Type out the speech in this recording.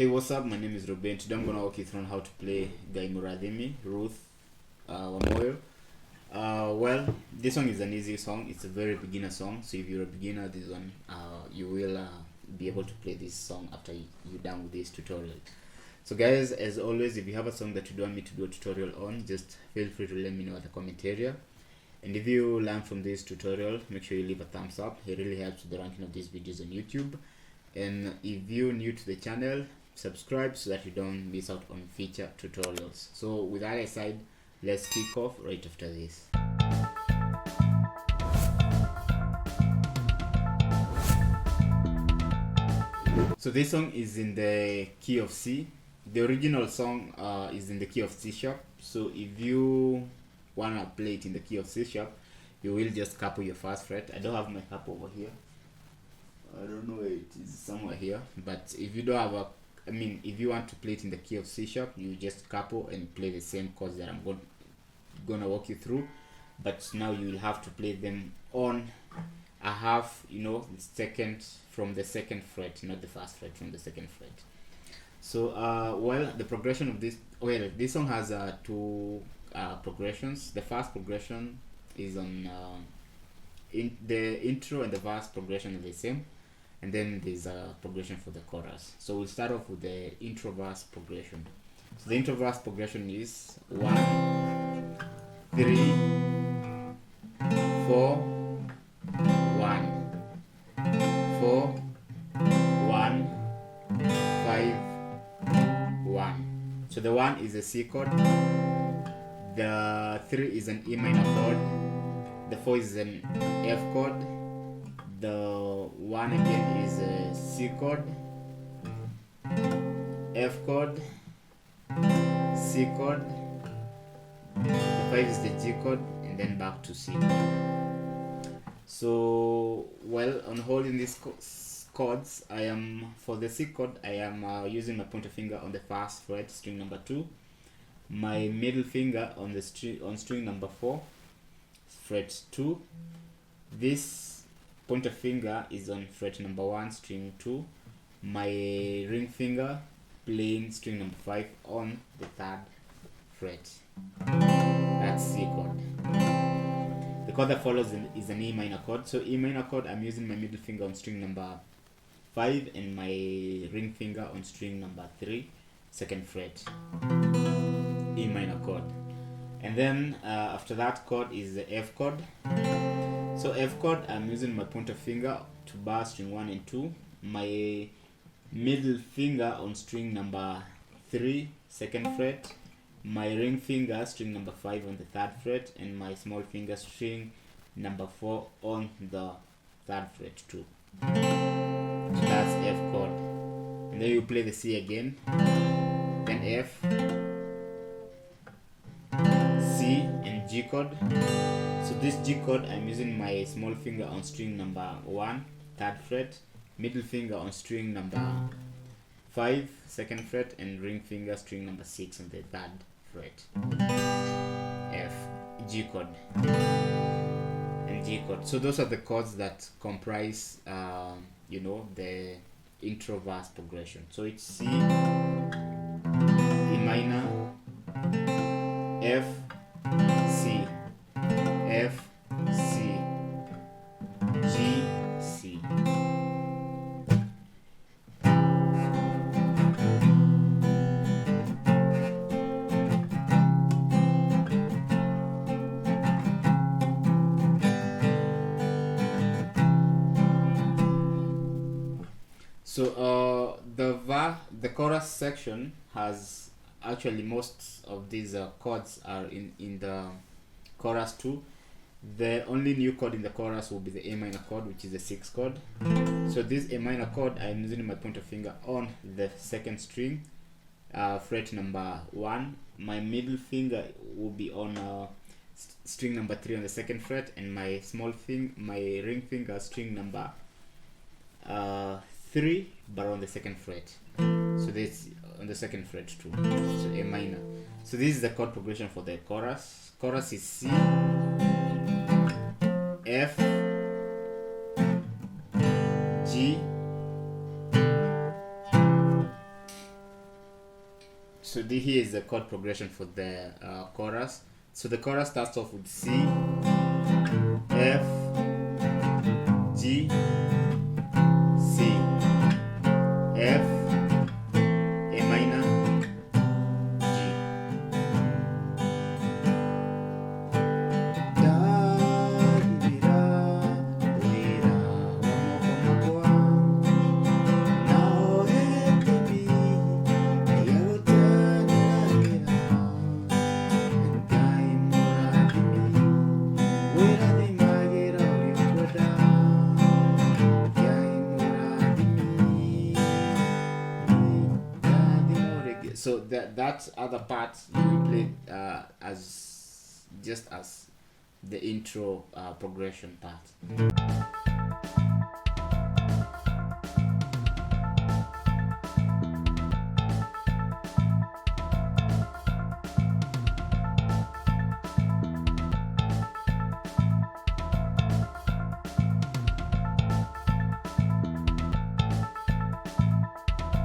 Hey, what's up? My name is Ruben. Today I'm gonna walk you through on how to play MURATHIMI, Ruth Wamuyu. Well, this song is an easy song. It's a very beginner song. So if you're a beginner, this one you will be able to play this song after you're done with this tutorial. So guys, as always, if you have a song that you want me to do a tutorial on, just feel free to let me know in the comment area. And if you learn from this tutorial, make sure you leave a thumbs up. It really helps with the ranking of these videos on YouTube. And if you're new to the channel, subscribe so that you don't miss out on future tutorials. So with that aside, let's kick off right after this. So this song is in the key of C. The original song is in the key of C sharp. So if you wanna play it in the key of C sharp, you will just couple your first fret. I don't have my cup over here. I don't know where it is, somewhere here. But if you don't have if you want to play it in the key of C sharp, you just couple and play the same chords that I'm gonna walk you through. But now you will have to play them on a half, the second from the second fret, not the first fret, from the second fret. So the progression of this, this song has two progressions. The first progression is on in the intro, and the verse progression is the same, and then there's a progression for the chorus. So we'll start off with the intro verse progression. So the intro verse progression is 1 3 4 1 4 1 5 1. So the 1 is a C chord, the 3 is an E minor chord, the 4 is an F chord, the 1 again is a C chord, F chord, C chord, the 5 is the G chord, and then back to C chord. So on holding these chords, for the C chord, I am using my pointer finger on the first fret, string number 2, my middle finger on the string number 4, fret 2. This pointer finger is on fret number 1, string 2. My ring finger playing string number 5 on the 3rd fret. That's C chord. The chord that follows is an E minor chord. So E minor chord, I'm using my middle finger on string number 5 and my ring finger on string number 3, 2nd fret. E minor chord. And then after that chord is the F chord. So F chord, I'm using my pointer finger to bar string 1 and 2, my middle finger on string number 3, 2nd fret, my ring finger string number 5 on the 3rd fret, and my small finger string number 4 on the 3rd fret too. So that's F chord. And then you play the C again, then F, C, and G chord. So this G chord, I'm using my small finger on string number 1, 3rd fret, middle finger on string number 5, 2nd fret, and ring finger string number 6 on the 3rd fret. F, G chord, and G chord. So those are the chords that comprise the intro verse progression. So it's C, E minor, F, C, F, C, G, C. So the chorus section has actually most of these chords are in the chorus too. The only new chord in the chorus will be the A minor chord, which is the 6th chord. So this A minor chord, I'm using my pointer finger on the 2nd string, fret number 1. My middle finger will be on string number 3 on the 2nd fret, and my ring finger string number 3, but on the 2nd fret. So this on the 2nd fret too. So A minor. So this is the chord progression for the chorus. Chorus is C, F, G, So here is the chord progression for the chorus. So the chorus starts off with C, F, G, C, F, A minor, G. So that other part you play as just as the intro progression part.